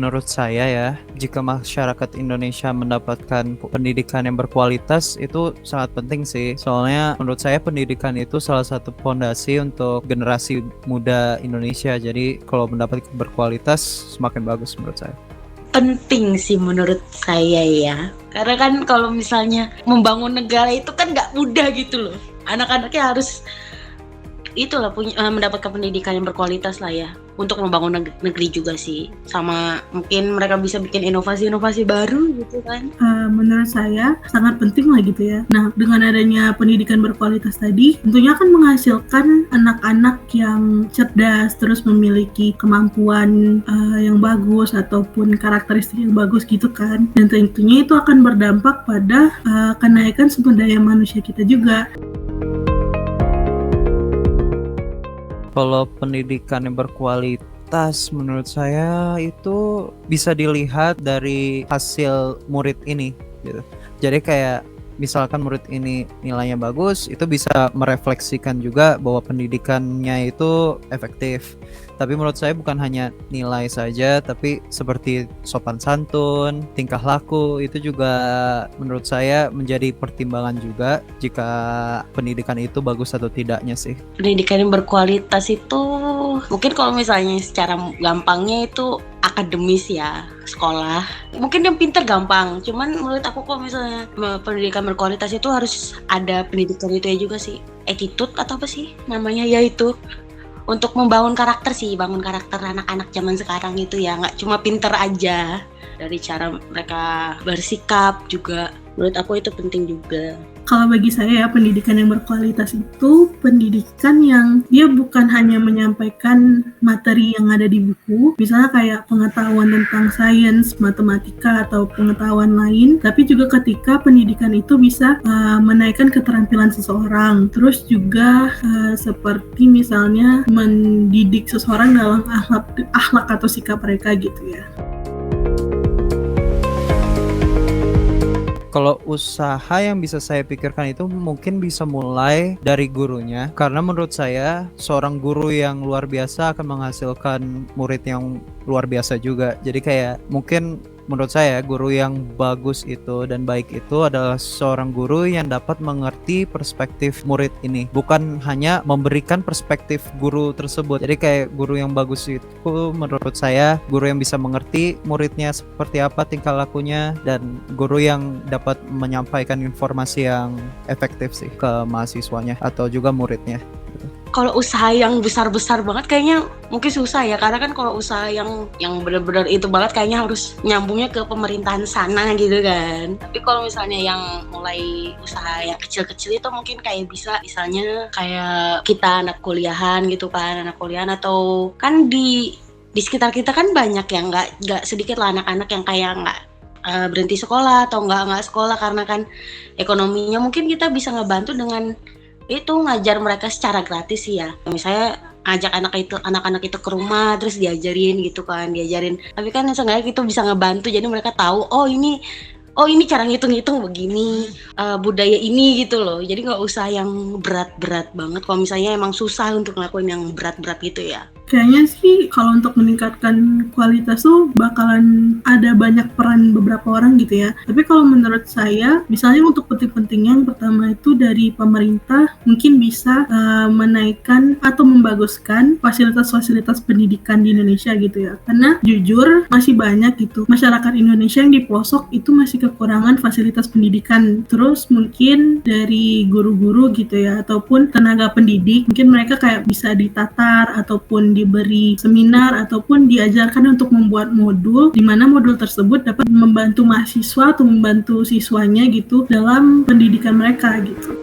menurut saya ya, jika masyarakat Indonesia mendapatkan pendidikan yang berkualitas itu sangat penting sih. Soalnya menurut saya pendidikan itu salah satu fondasi untuk generasi muda Indonesia. Jadi kalau mendapat berkualitas semakin bagus menurut saya. Penting sih menurut saya ya, karena kan kalau misalnya membangun negara itu kan nggak mudah gitu loh. Anak-anaknya harus itulah mendapatkan pendidikan yang berkualitas lah ya, untuk membangun negeri juga sih, sama mungkin mereka bisa bikin inovasi-inovasi baru gitu kan. Menurut saya sangat penting lah gitu ya. Nah, dengan adanya pendidikan berkualitas tadi, tentunya akan menghasilkan anak-anak yang cerdas, terus memiliki kemampuan yang bagus ataupun karakteristik yang bagus gitu kan. Dan tentunya itu akan berdampak pada kenaikan sumber daya manusia kita juga. Kalau pendidikan yang berkualitas menurut saya itu bisa dilihat dari hasil murid ini gitu. Jadi kayak misalkan murid ini nilainya bagus, itu bisa merefleksikan juga bahwa pendidikannya itu efektif. Tapi menurut saya bukan hanya nilai saja, tapi seperti sopan santun, tingkah laku, itu juga menurut saya menjadi pertimbangan juga jika pendidikan itu bagus atau tidaknya sih. Pendidikan yang berkualitas itu mungkin kalau misalnya secara gampangnya itu akademis ya, sekolah. Mungkin yang pintar gampang, cuman menurut aku kalau misalnya pendidikan berkualitas itu harus ada pendidikan itu ya juga sih. Attitude atau apa sih namanya ya itu. Untuk membangun karakter sih, bangun karakter anak-anak zaman sekarang itu ya, nggak cuma pinter aja. Dari cara mereka bersikap juga, menurut aku itu penting juga. Kalau bagi saya ya, pendidikan yang berkualitas itu pendidikan yang dia bukan hanya menyampaikan materi yang ada di buku, misalnya kayak pengetahuan tentang sains, matematika, atau pengetahuan lain, tapi juga ketika pendidikan itu bisa menaikkan keterampilan seseorang, terus juga seperti misalnya mendidik seseorang dalam akhlak atau sikap mereka gitu ya. Kalau usaha yang bisa saya pikirkan itu mungkin bisa mulai dari gurunya, karena menurut saya seorang guru yang luar biasa akan menghasilkan murid yang luar biasa juga. Jadi kayak mungkin menurut saya guru yang bagus itu dan baik itu adalah seorang guru yang dapat mengerti perspektif murid ini, bukan hanya memberikan perspektif guru tersebut. Jadi kayak guru yang bagus itu menurut saya guru yang bisa mengerti muridnya seperti apa tingkah lakunya, dan guru yang dapat menyampaikan informasi yang efektif sih ke mahasiswanya atau juga muridnya. Kalau usaha yang besar-besar banget kayaknya mungkin susah ya, karena kan kalau usaha yang benar-benar itu banget kayaknya harus nyambungnya ke pemerintahan sana gitu kan. Tapi kalau misalnya yang mulai usaha yang kecil-kecil itu mungkin kayak bisa misalnya kayak kita anak kuliahan gitu kan, atau kan di sekitar kita kan banyak yang nggak sedikit lah anak-anak yang kayak nggak berhenti sekolah atau nggak sekolah karena kan ekonominya. Mungkin kita bisa ngebantu dengan itu ngajar mereka secara gratis sih ya, misalnya ngajak anak-anak itu ke rumah terus diajarin tapi kan seenggaknya kita bisa ngebantu, jadi mereka tahu oh ini cara ngitung-ngitung begini, budaya ini gitu loh. Jadi nggak usah yang berat-berat banget kalau misalnya emang susah untuk ngelakuin yang berat-berat gitu ya. Kayaknya sih kalau untuk meningkatkan kualitas tuh bakalan ada banyak peran beberapa orang gitu ya. Tapi kalau menurut saya, misalnya untuk penting-pentingnya yang pertama itu dari pemerintah mungkin bisa menaikkan atau membaguskan fasilitas-fasilitas pendidikan di Indonesia gitu ya. Karena jujur masih banyak gitu masyarakat Indonesia yang di pelosok itu masih kekurangan fasilitas pendidikan. Terus mungkin dari guru-guru gitu ya ataupun tenaga pendidik, mungkin mereka kayak bisa ditatar ataupun diberi seminar ataupun diajarkan untuk membuat modul, di mana modul tersebut dapat membantu mahasiswa atau membantu siswanya gitu dalam pendidikan mereka gitu.